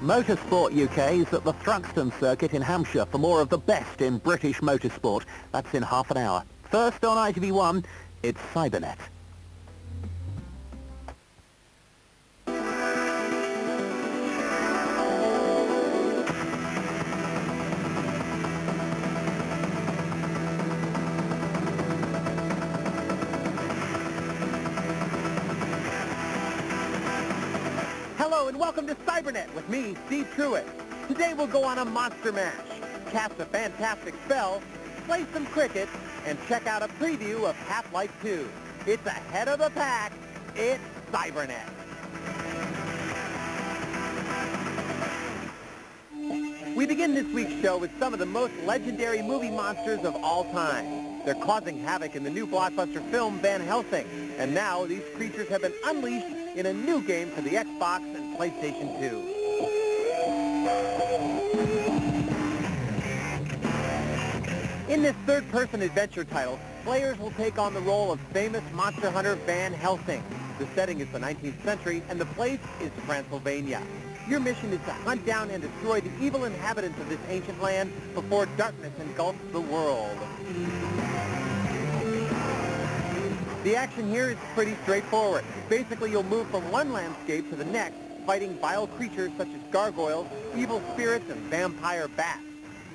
Motorsport UK is at the Thruxton circuit in Hampshire for more of the best in British motorsport. That's in half an hour. First on ITV1, it's Cybernet. Hello and welcome to Cybernet with me, Steve Truitt. Today we'll go on a monster mash, cast a fantastic spell, play some cricket, and check out a preview of Half-Life 2. It's ahead of the pack. It's Cybernet. We begin this week's show with some of the most legendary movie monsters of all time. They're causing havoc in the new blockbuster film Van Helsing, and now these creatures have been unleashed in a new game for the Xbox and PlayStation 2. In this third-person adventure title, players will take on the role of famous monster hunter Van Helsing. The setting is the 19th century, and the place is Transylvania. Your mission is to hunt down and destroy the evil inhabitants of this ancient land before darkness engulfs the world. The action here is pretty straightforward. Basically, you'll move from one landscape to the next, fighting vile creatures such as gargoyles, evil spirits, and vampire bats.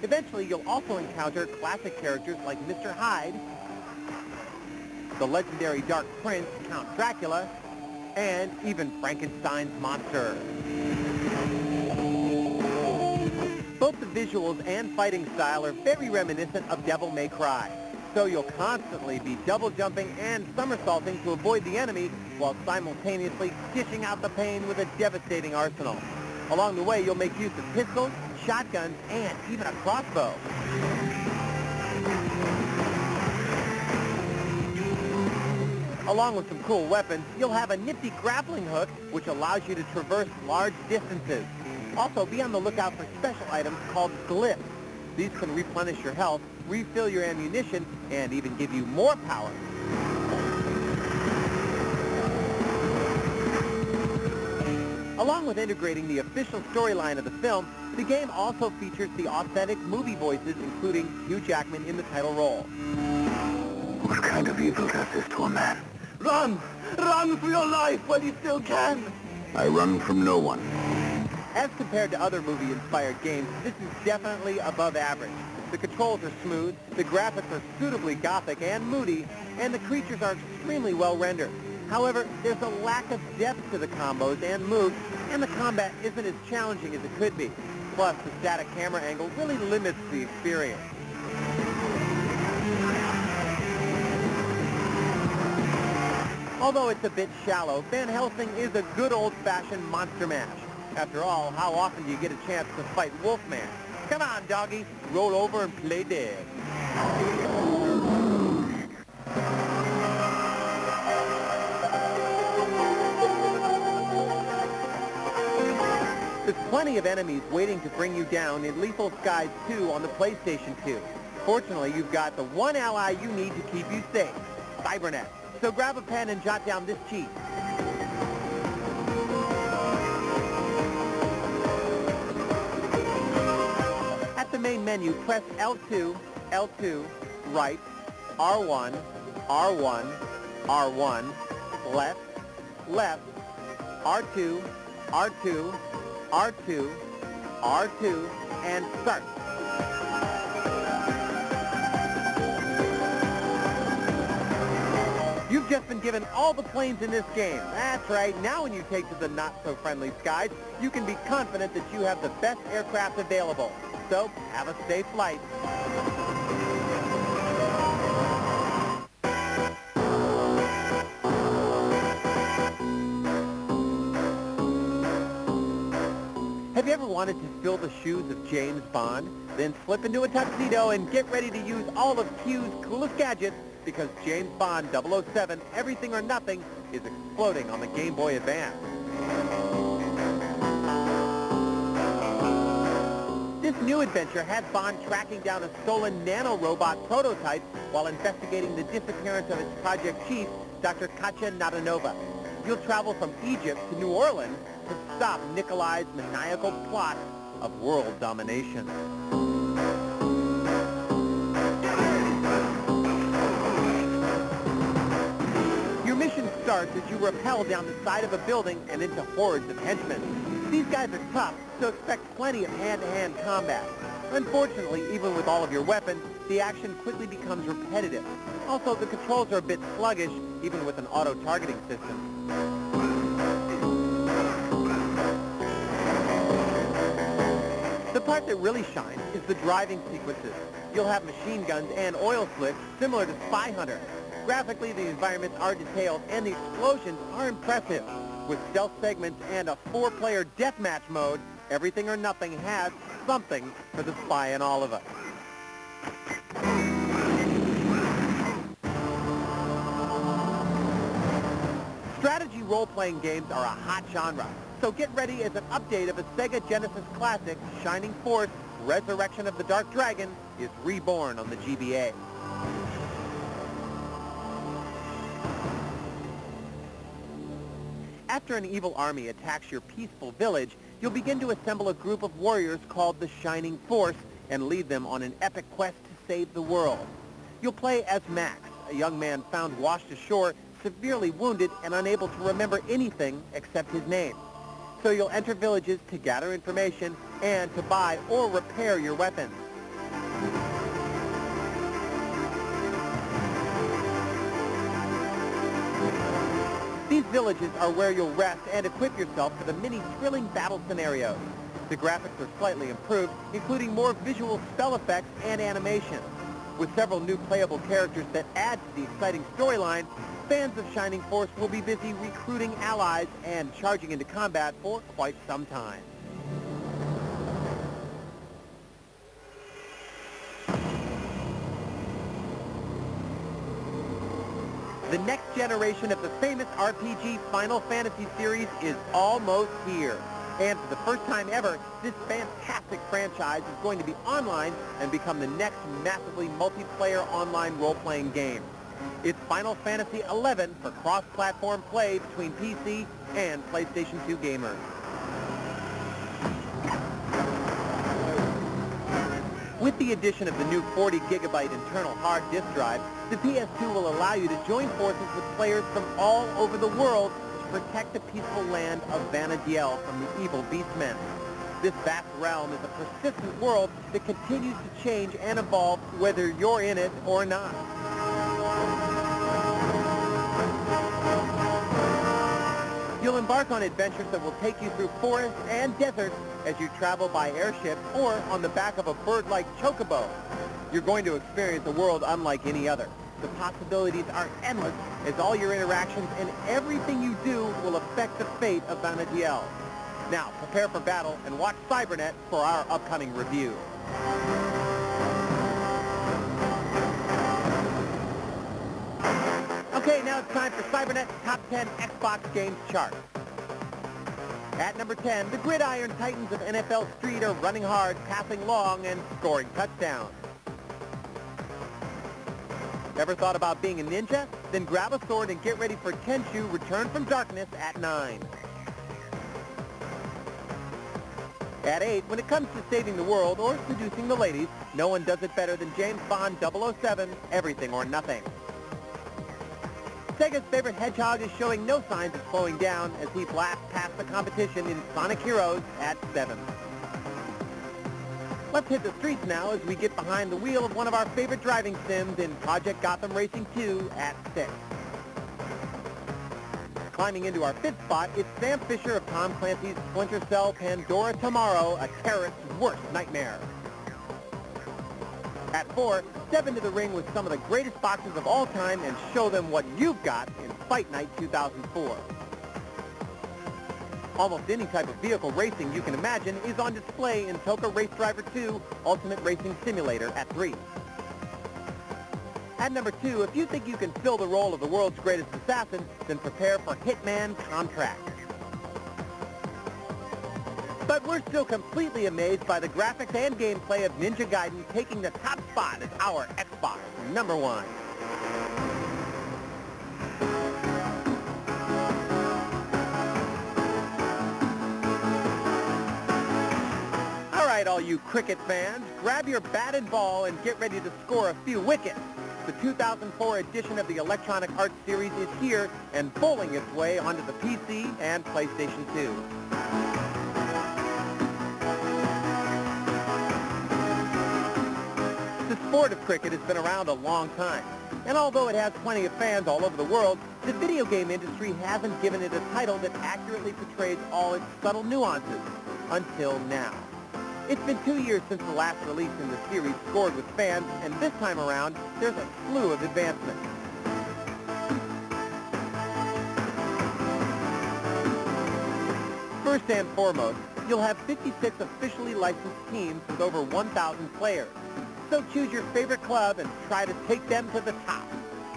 Eventually, you'll also encounter classic characters like Mr. Hyde, the legendary Dark Prince, Count Dracula, and even Frankenstein's monster. Both the visuals and fighting style are very reminiscent of Devil May Cry. So you'll constantly be double jumping and somersaulting to avoid the enemy while simultaneously dishing out the pain with a devastating arsenal. Along the way, you'll make use of pistols, shotguns, and even a crossbow. Along with some cool weapons, you'll have a nifty grappling hook, which allows you to traverse large distances. Also, be on the lookout for special items called glyphs. These can replenish your health, refill your ammunition, and even give you more power. Along with integrating the official storyline of the film, the game also features the authentic movie voices, including Hugh Jackman in the title role. What kind of evil does this to a man? Run! Run for your life while you still can! I run from no one. As compared to other movie-inspired games, this is definitely above average. The controls are smooth, the graphics are suitably gothic and moody, and the creatures are extremely well rendered. However, there's a lack of depth to the combos and moves, and the combat isn't as challenging as it could be. Plus, the static camera angle really limits the experience. Although it's a bit shallow, Van Helsing is a good old-fashioned monster mash. After all, how often do you get a chance to fight Wolfman? Come on, doggy, roll over and play dead. There's plenty of enemies waiting to bring you down in Lethal Skies 2 on the PlayStation 2. Fortunately, you've got the one ally you need to keep you safe, Cybernet. So grab a pen and jot down this cheat. At the main menu, press L2, L2, right, R1, R1, R1, left, left, R2, R2, R2, R2, and start. You've just been given all the planes in this game. That's right. Now when you take to the not-so-friendly skies, you can be confident that you have the best aircraft available. So, have a safe flight. Have you ever wanted to fill the shoes of James Bond? Then slip into a tuxedo and get ready to use all of Q's coolest gadgets, because James Bond 007 Everything or Nothing is exploding on the Game Boy Advance. This new adventure has Bond tracking down a stolen nanorobot prototype while investigating the disappearance of its project chief, Dr. Katya Nadanova. You'll travel from Egypt to New Orleans to stop Nikolai's maniacal plot of world domination. Your mission starts as you rappel down the side of a building and into hordes of henchmen. These guys are tough, so expect plenty of hand-to-hand combat. Unfortunately, even with all of your weapons, the action quickly becomes repetitive. Also, the controls are a bit sluggish, even with an auto-targeting system. The part that really shines is the driving sequences. You'll have machine guns and oil slicks similar to Spy Hunter. Graphically, the environments are detailed and the explosions are impressive. With stealth segments and a 4-player deathmatch mode, Everything or Nothing has something for the spy in all of us. Strategy role-playing games are a hot genre, so get ready as an update of a Sega Genesis classic, Shining Force, Resurrection of the Dark Dragon, is reborn on the GBA. After an evil army attacks your peaceful village, you'll begin to assemble a group of warriors called the Shining Force and lead them on an epic quest to save the world. You'll play as Max, a young man found washed ashore, severely wounded and unable to remember anything except his name. So you'll enter villages to gather information and to buy or repair your weapons. These villages are where you'll rest and equip yourself for the many thrilling battle scenarios. The graphics are slightly improved, including more visual spell effects and animation. With several new playable characters that add to the exciting storyline, fans of Shining Force will be busy recruiting allies and charging into combat for quite some time. The next generation of the famous RPG Final Fantasy series is almost here. And for the first time ever, this fantastic franchise is going to be online and become the next massively multiplayer online role-playing game. It's Final Fantasy XI for cross-platform play between PC and PlayStation 2 gamers. With the addition of the new 40-gigabyte internal hard disk drive, the PS2 will allow you to join forces with players from all over the world to protect the peaceful land of Vana'diel from the evil beastmen. This vast realm is a persistent world that continues to change and evolve whether you're in it or not. You'll embark on adventures that will take you through forests and deserts as you travel by airship or on the back of a bird-like chocobo. You're going to experience a world unlike any other. The possibilities are endless as all your interactions and everything you do will affect the fate of Vana'diel. Now, prepare for battle and watch Cybernet for our upcoming review. Okay, now it's time for Cybernet's Top 10 Xbox Games chart. At number 10, the gridiron titans of NFL Street are running hard, passing long, and scoring touchdowns. Ever thought about being a ninja? Then grab a sword and get ready for Tenchu Return from Darkness at 9. At 8, when it comes to saving the world or seducing the ladies, no one does it better than James Bond 007, Everything or Nothing. Sega's favorite hedgehog is showing no signs of slowing down as he blasts past the competition in Sonic Heroes at 7. Let's hit the streets now as we get behind the wheel of one of our favorite driving sims in Project Gotham Racing 2 at 6. Climbing into our 5th spot, it's Sam Fisher of Tom Clancy's Splinter Cell Pandora Tomorrow, a terrorist's worst nightmare. At 4, step into the ring with some of the greatest boxers of all time and show them what you've got in Fight Night 2004. Almost any type of vehicle racing you can imagine is on display in Toka Race Driver 2 Ultimate Racing Simulator at 3. At number 2, if you think you can fill the role of the world's greatest assassin, then prepare for Hitman Contract. But we're still completely amazed by the graphics and gameplay of Ninja Gaiden taking the top spot as our Xbox number 1. right, all you cricket fans, grab your bat and ball and get ready to score a few wickets. The 2004 edition of the Electronic Arts Series is here and bowling its way onto the PC and PlayStation 2. The sport of cricket has been around a long time, and although it has plenty of fans all over the world, the video game industry hasn't given it a title that accurately portrays all its subtle nuances, until now. It's been 2 years since the last release in the series scored with fans, and this time around, there's a slew of advancements. First and foremost, you'll have 56 officially licensed teams with over 1,000 players. So choose your favorite club and try to take them to the top.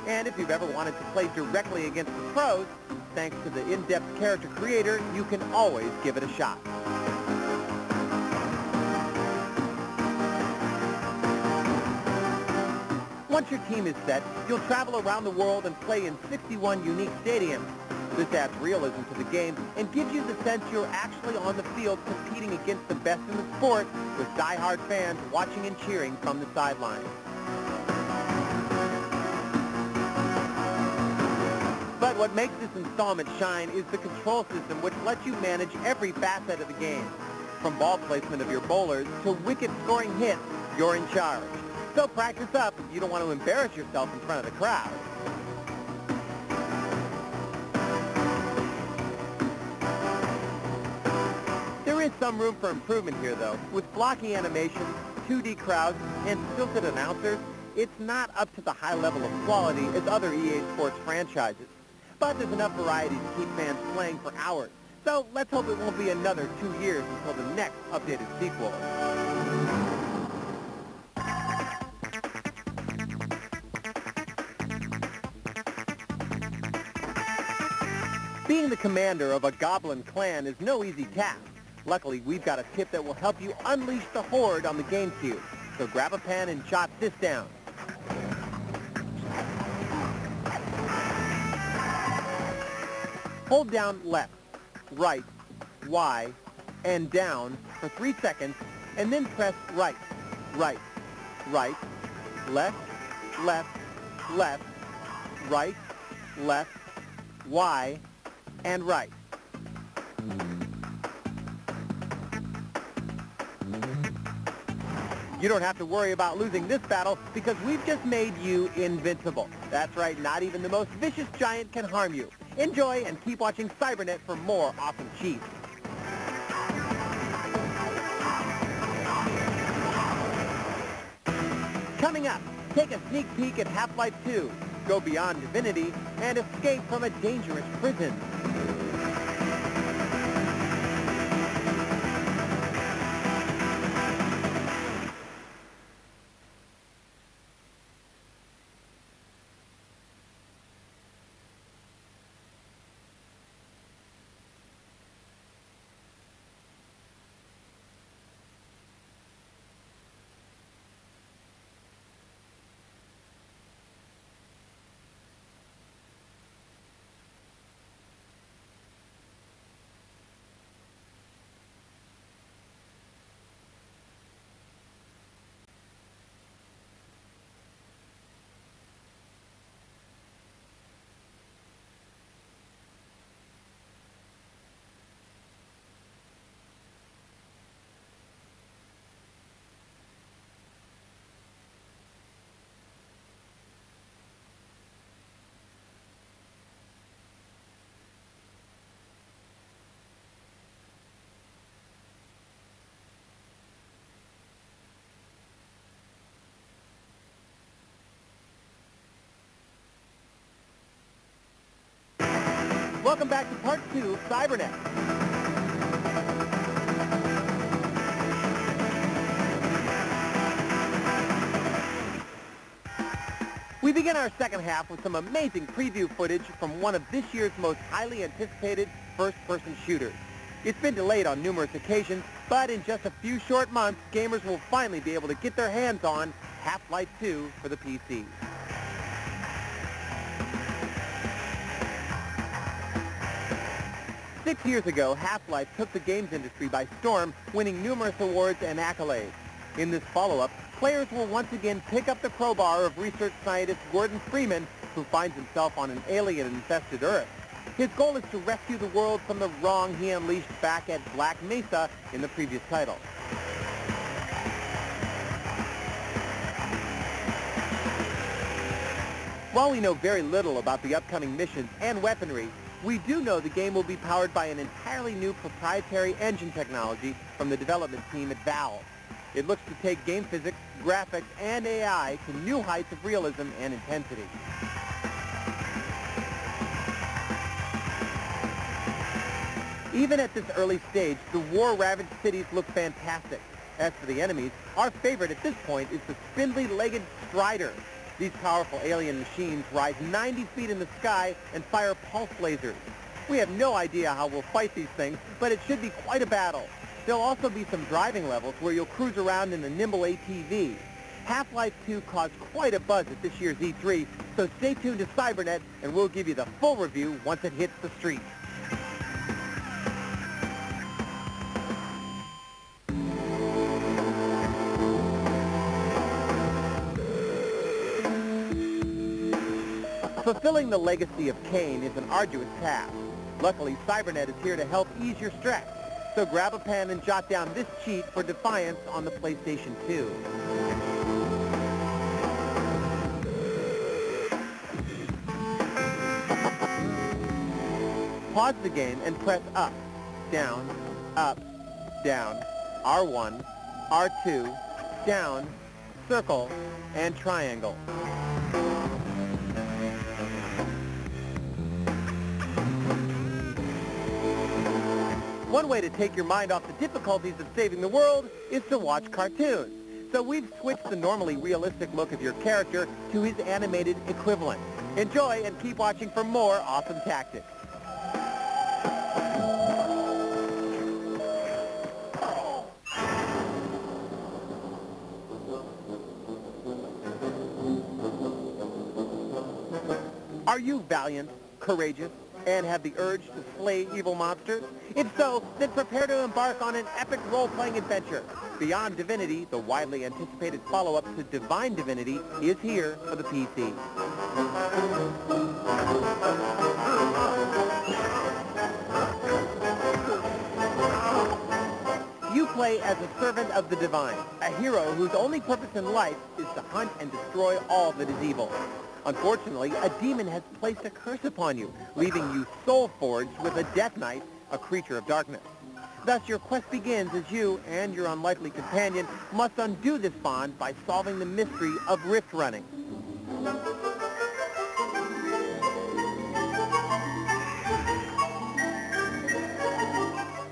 And if you've ever wanted to play directly against the pros, thanks to the in-depth character creator, you can always give it a shot. Once your team is set, you'll travel around the world and play in 61 unique stadiums. This adds realism to the game and gives you the sense you're actually on the field competing against the best in the sport, with die-hard fans watching and cheering from the sidelines. But what makes this installment shine is the control system, which lets you manage every facet of the game. From ball placement of your bowlers to wicket scoring hits, you're in charge. So practice up if you don't want to embarrass yourself in front of the crowd. There is some room for improvement here, though. With blocky animations, 2D crowds, and stilted announcers, it's not up to the high level of quality as other EA Sports franchises. But there's enough variety to keep fans playing for hours. So let's hope it won't be another 2 years until the next updated sequel. Being the commander of a goblin clan is no easy task. Luckily, we've got a tip that will help you unleash the horde on the GameCube. So grab a pen and jot this down. Hold down left, right, Y, and down for 3 seconds, and then press right, right, right, left, left, left, right, left, Y, and right. You don't have to worry about losing this battle because we've just made you invincible. That's right, not even the most vicious giant can harm you. Enjoy and keep watching Cybernet for more awesome cheats. Coming up, take a sneak peek at Half-Life 2, go beyond divinity, and escape from a dangerous prison. Welcome back to part 2 of Cybernet. We begin our second half with some amazing preview footage from one of this year's most highly anticipated first-person shooters. It's been delayed on numerous occasions, but in just a few short months, gamers will finally be able to get their hands on Half-Life 2 for the PC. 6 years ago, Half-Life took the games industry by storm, winning numerous awards and accolades. In this follow-up, players will once again pick up the crowbar of research scientist Gordon Freeman, who finds himself on an alien-infested Earth. His goal is to rescue the world from the wrong he unleashed back at Black Mesa in the previous title. While we know very little about the upcoming missions and weaponry, we do know the game will be powered by an entirely new proprietary engine technology from the development team at Valve. It looks to take game physics, graphics, and AI to new heights of realism and intensity. Even at this early stage, the war-ravaged cities look fantastic. As for the enemies, our favorite at this point is the spindly-legged Strider. These powerful alien machines rise 90 feet in the sky and fire pulse lasers. We have no idea how we'll fight these things, but it should be quite a battle. There'll also be some driving levels where you'll cruise around in a nimble ATV. Half-Life 2 caused quite a buzz at this year's E3, so stay tuned to Cybernet and we'll give you the full review once it hits the streets. Fulfilling the legacy of Kane is an arduous task. Luckily, Cybernet is here to help ease your stress. So grab a pen and jot down this cheat for Defiance on the PlayStation 2. Pause the game and press up, down, R1, R2, down, circle, and triangle. One way to take your mind off the difficulties of saving the world is to watch cartoons. So we've switched the normally realistic look of your character to his animated equivalent. Enjoy and keep watching for more awesome tactics. Are you valiant, courageous, and have the urge to slay evil monsters? If so, then prepare to embark on an epic role-playing adventure. Beyond Divinity, the widely anticipated follow-up to Divine Divinity, is here for the PC. You play as a servant of the divine, a hero whose only purpose in life is to hunt and destroy all that is evil. Unfortunately, a demon has placed a curse upon you, leaving you soul-forged with a Death Knight, a creature of darkness. Thus, your quest begins as you and your unlikely companion must undo this bond by solving the mystery of rift running.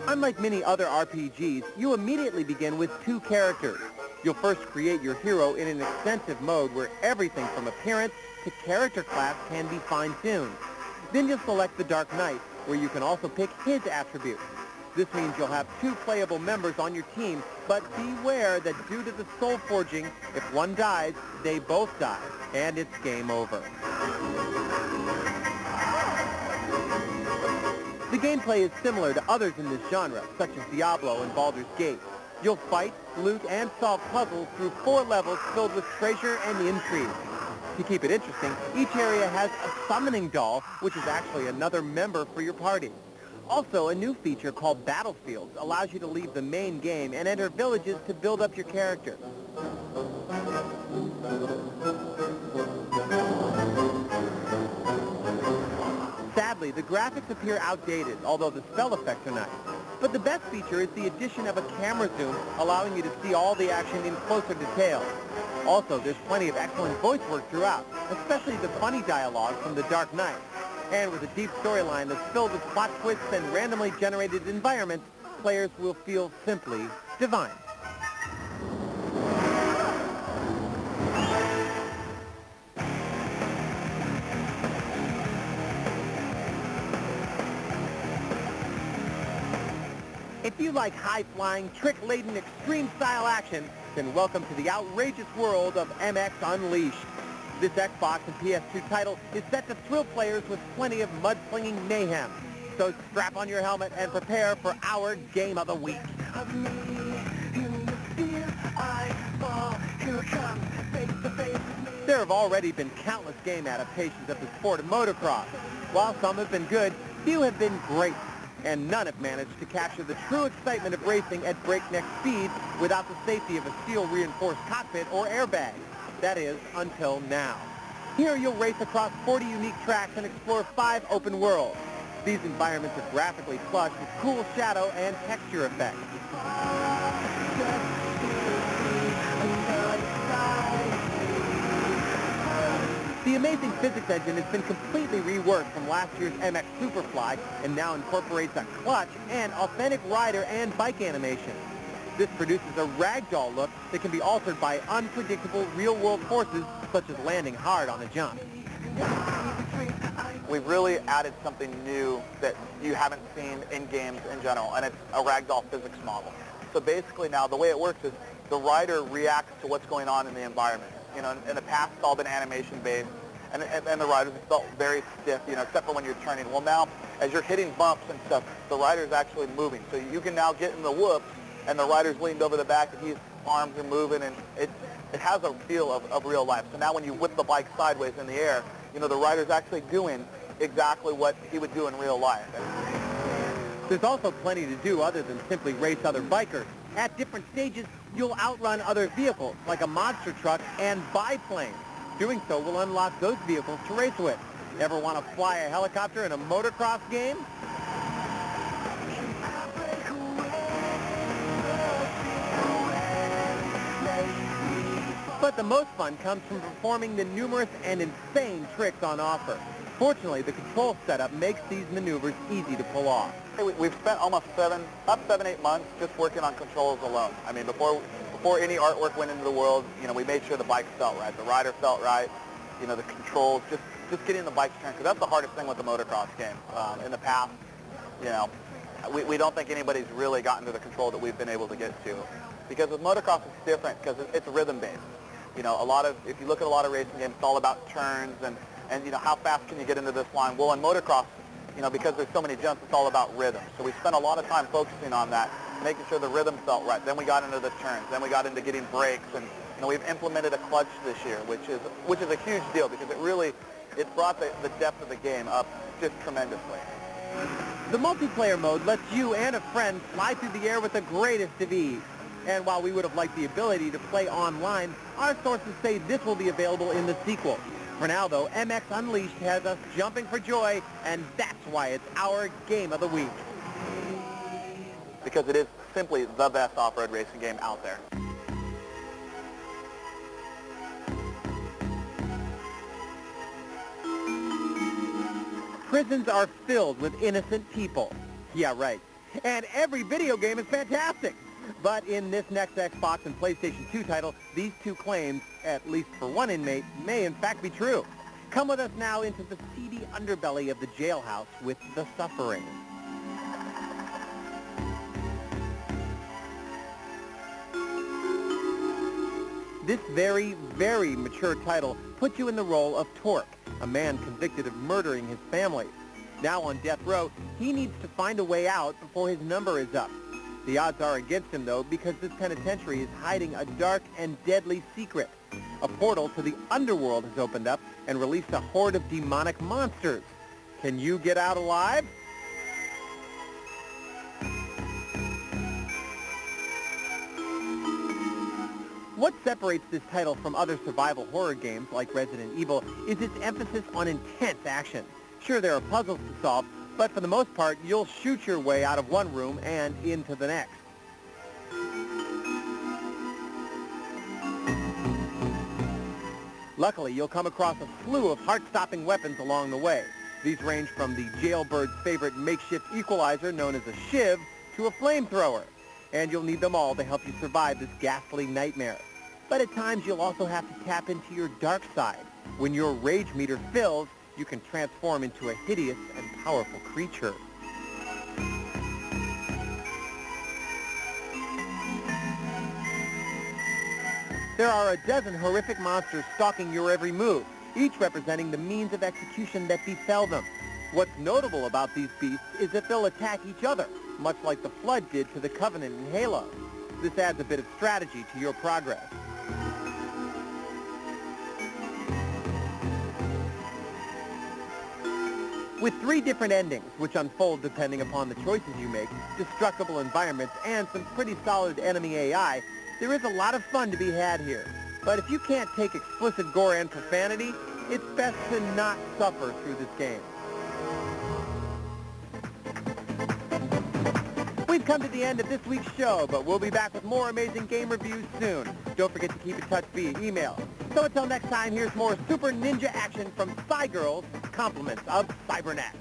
Unlike many other RPGs, you immediately begin with two characters. You'll first create your hero in an extensive mode where everything from appearance to character class can be fine-tuned. Then you'll select the Dark Knight, where you can also pick his attributes. This means you'll have two playable members on your team, but beware that due to the soul forging, if one dies, they both die, and it's game over. The gameplay is similar to others in this genre, such as Diablo and Baldur's Gate. You'll fight, loot, and solve puzzles through 4 levels filled with treasure and intrigue. To keep it interesting, each area has a summoning doll, which is actually another member for your party. Also, a new feature called Battlefields allows you to leave the main game and enter villages to build up your character. Sadly, the graphics appear outdated, although the spell effects are nice. But the best feature is the addition of a camera zoom, allowing you to see all the action in closer detail. Also, there's plenty of excellent voice work throughout, especially the funny dialogue from The Dark Knight. And with a deep storyline that's filled with plot twists and randomly generated environments, players will feel simply divine. If you like high-flying, trick-laden, extreme-style action, then welcome to the outrageous world of MX Unleashed. This Xbox and PS2 title is set to thrill players with plenty of mudslinging mayhem. So strap on your helmet and prepare for our game of the week. There have already been countless game adaptations of the sport of motocross. While some have been good, few have been great, and none have managed to capture the true excitement of racing at breakneck speed without the safety of a steel-reinforced cockpit or airbag. That is, until now. Here you'll race across 40 unique tracks and explore 5 open worlds. These environments are graphically plush with cool shadow and texture effects. The amazing physics engine has been completely reworked from last year's MX Superfly and now incorporates a clutch and authentic rider and bike animation. This produces a ragdoll look that can be altered by unpredictable real-world forces such as landing hard on a jump. We've really added something new that you haven't seen in games in general, and it's a ragdoll physics model. So basically now the way it works is the rider reacts to what's going on in the environment. You know, in the past it's all been animation-based, and the riders have felt very stiff, you know, except for when you're turning. Well, now, as you're hitting bumps and stuff, the rider's actually moving. So you can now get in the whoops, and the rider's leaned over the back, and his arms are moving, and it has a feel of real life. So now when you whip the bike sideways in the air, you know, the rider's actually doing exactly what he would do in real life. There's also plenty to do other than simply race other bikers. At different stages, you'll outrun other vehicles, like a monster truck and biplanes. Doing so will unlock those vehicles to race with. Ever want to fly a helicopter in a motocross game? But the most fun comes from performing the numerous and insane tricks on offer. Fortunately, the control setup makes these maneuvers easy to pull off. We've spent almost 7-8 months just working on controls alone. I mean, before any artwork went into the world, you know, we made sure the bike felt right, the rider felt right, you know, the controls, just getting the bike to turn, because that's the hardest thing with the motocross game. In the past, you know, we don't think anybody's really gotten to the control that we've been able to get to. Because with motocross, it's different because it's rhythm-based. You know, if you look at a lot of racing games, it's all about turns and you know, how fast can you get into this line? Well, in motocross, you know, because there's so many jumps, it's all about rhythm. So we spent a lot of time focusing on that, making sure the rhythm felt right. Then we got into the turns. Then we got into getting brakes, and you know, we've implemented a clutch this year, which is a huge deal because it brought the depth of the game up just tremendously. The multiplayer mode lets you and a friend fly through the air with the greatest of ease. And while we would have liked the ability to play online, our sources say this will be available in the sequel. For now, though, MX Unleashed has us jumping for joy, and that's why it's our game of the week. Because it is simply the best off-road racing game out there. Prisons are filled with innocent people. Yeah, right. And every video game is fantastic. But in this next Xbox and PlayStation 2 title, these two claims, at least for one inmate, may in fact be true. Come with us now into the seedy underbelly of the jailhouse with The Suffering. This very, very mature title puts you in the role of Torque, a man convicted of murdering his family. Now on death row, he needs to find a way out before his number is up. The odds are against him, though, because this penitentiary is hiding a dark and deadly secret. A portal to the underworld has opened up and released a horde of demonic monsters. Can you get out alive? What separates this title from other survival horror games like Resident Evil is its emphasis on intense action. Sure, there are puzzles to solve, but for the most part, you'll shoot your way out of one room and into the next. Luckily, you'll come across a slew of heart-stopping weapons along the way. These range from the jailbird's favorite makeshift equalizer known as a shiv to a flamethrower. And you'll need them all to help you survive this ghastly nightmare. But at times, you'll also have to tap into your dark side. When your rage meter fills, you can transform into a hideous and powerful creature. There are a dozen horrific monsters stalking your every move, each representing the means of execution that befell them. What's notable about these beasts is that they'll attack each other, much like the Flood did to the Covenant in Halo. This adds a bit of strategy to your progress. With 3 different endings, which unfold depending upon the choices you make, destructible environments, and some pretty solid enemy AI, there is a lot of fun to be had here. But if you can't take explicit gore and profanity, it's best to not suffer through this game. We've come to the end of this week's show, but we'll be back with more amazing game reviews soon. Don't forget to keep in touch via email. So until next time, here's more super ninja action from Spy Girls, compliments of Cybernet.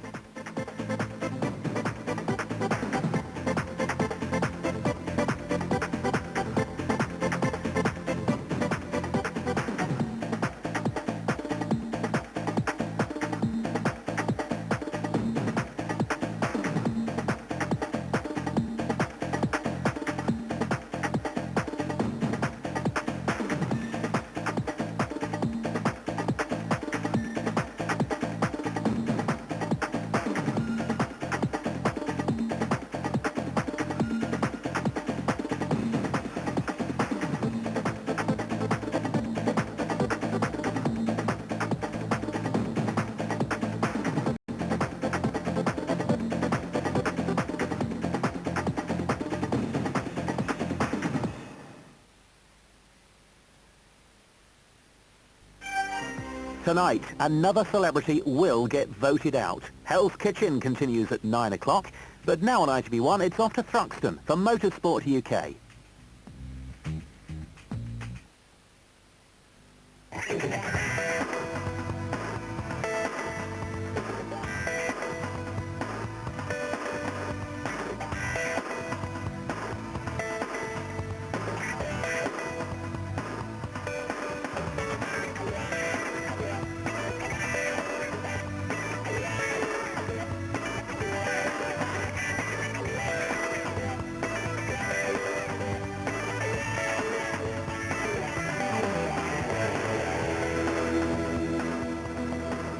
Tonight, another celebrity will get voted out. Hell's Kitchen continues at 9 o'clock, but now on ITV1 it's off to Thruxton for Motorsport UK.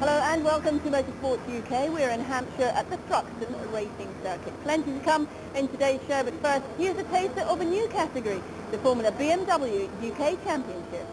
Hello and welcome to Motorsport UK. We're in Hampshire at the Thruxton Racing Circuit. Plenty to come in today's show, but first, here's a taster of a new category, the Formula BMW UK Championship.